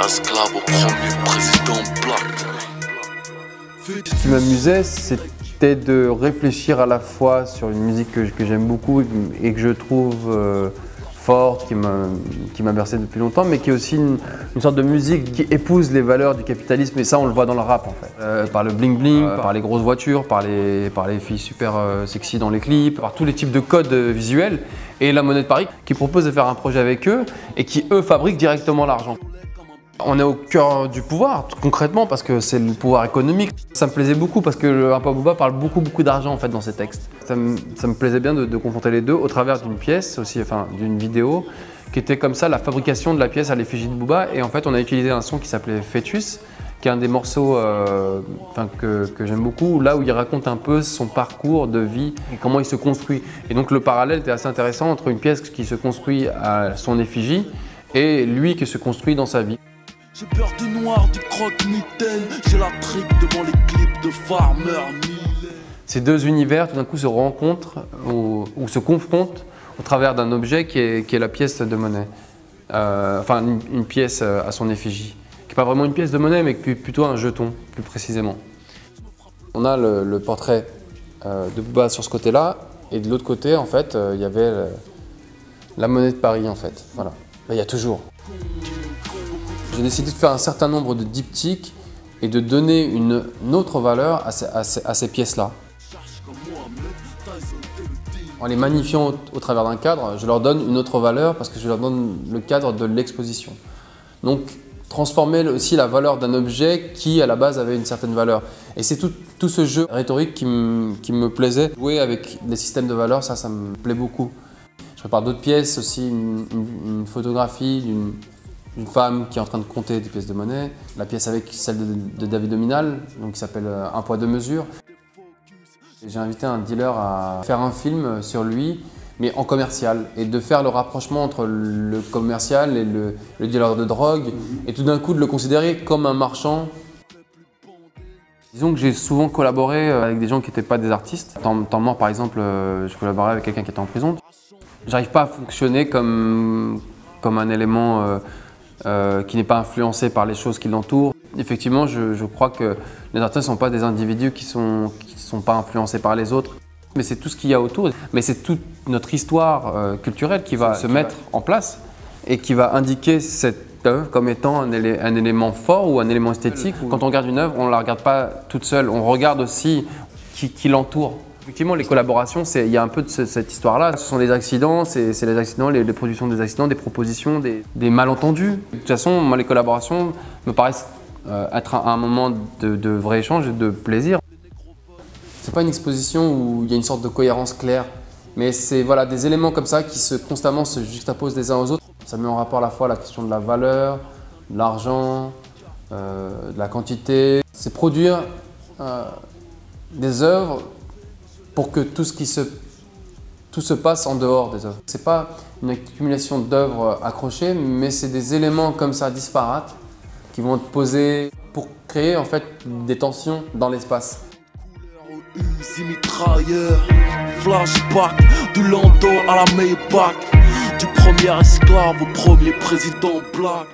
esclave au premier président Black. Ce qui m'amusait, c'était de réfléchir à la fois sur une musique que j'aime beaucoup et que je trouve forte, qui m'a bercé depuis longtemps, mais qui est aussi une sorte de musique qui épouse les valeurs du capitalisme, et ça on le voit dans le rap en fait. Par le bling bling, par les grosses voitures, par les filles super sexy dans les clips, par tous les types de codes visuels, et la Monnaie de Paris qui propose de faire un projet avec eux et qui eux fabriquent directement l'argent. On est au cœur du pouvoir, concrètement, parce que c'est le pouvoir économique. Ça me plaisait beaucoup parce que le Impa Booba parle beaucoup d'argent en fait dans ses textes. Ça me plaisait bien de confronter les deux au travers d'une pièce, aussi, enfin d'une vidéo, qui était comme ça la fabrication de la pièce à l'effigie de Booba. Et en fait, on a utilisé un son qui s'appelait Fœtus, qui est un des morceaux que j'aime beaucoup, là où il raconte un peu son parcours de vie et comment il se construit. Et donc le parallèle était assez intéressant entre une pièce qui se construit à son effigie et lui qui se construit dans sa vie. J'ai peur du noir, du croque-mitaine. J'ai la trique devant les clips de Farmer Mille. Ces deux univers tout d'un coup se rencontrent ou se confrontent au travers d'un objet qui est la pièce de monnaie. Enfin une pièce à son effigie. Qui n'est pas vraiment une pièce de monnaie mais plutôt un jeton plus précisément. On a le portrait de Booba sur ce côté-là et de l'autre côté en fait il y avait la Monnaie de Paris en fait. Voilà. Là, il y a toujours. J'ai décidé de faire un certain nombre de diptyques et de donner une autre valeur à ces pièces-là. En les magnifiant au travers d'un cadre, je leur donne une autre valeur parce que je leur donne le cadre de l'exposition. Donc, transformer aussi la valeur d'un objet qui, à la base, avait une certaine valeur. Et c'est tout ce jeu rhétorique qui me plaisait. Jouer avec des systèmes de valeurs, ça me plaît beaucoup. Je prépare d'autres pièces aussi, une photographie d'une femme qui est en train de compter des pièces de monnaie, la pièce avec celle de David Ominal, donc qui s'appelle Un poids deux mesures. J'ai invité un dealer à faire un film sur lui, mais en commercial, et de faire le rapprochement entre le commercial et le dealer de drogue, et tout d'un coup de le considérer comme un marchand. Disons que j'ai souvent collaboré avec des gens qui n'étaient pas des artistes. Temps mort par exemple, je collaborais avec quelqu'un qui était en prison. J'arrive pas à fonctionner comme un élément qui n'est pas influencé par les choses qui l'entourent. Effectivement, je crois que les artistes ne sont pas des individus qui sont pas influencés par les autres. Mais c'est tout ce qu'il y a autour. Mais c'est toute notre histoire culturelle qui va se mettre en place et qui va indiquer cette œuvre comme étant un élément fort ou un élément esthétique. Quand on regarde une œuvre, on ne la regarde pas toute seule. On regarde aussi qui l'entoure. Effectivement, les collaborations, il y a un peu de cette histoire-là. Ce sont des accidents, c'est les accidents, les productions des accidents, des propositions, des malentendus. De toute façon, moi, les collaborations me paraissent être un moment de vrai échange et de plaisir. C'est pas une exposition où il y a une sorte de cohérence claire, mais c'est voilà, des éléments comme ça qui constamment se juxtaposent les uns aux autres. Ça met en rapport à la fois la question de la valeur, de l'argent, de la quantité. C'est produire des œuvres pour que tout se passe en dehors des œuvres. Ce n'est pas une accumulation d'œuvres accrochées, mais c'est des éléments comme ça disparates qui vont être posés pour créer en fait des tensions dans l'espace. Flashback du Lando à la Maybach, du premier esclave au premier président Black.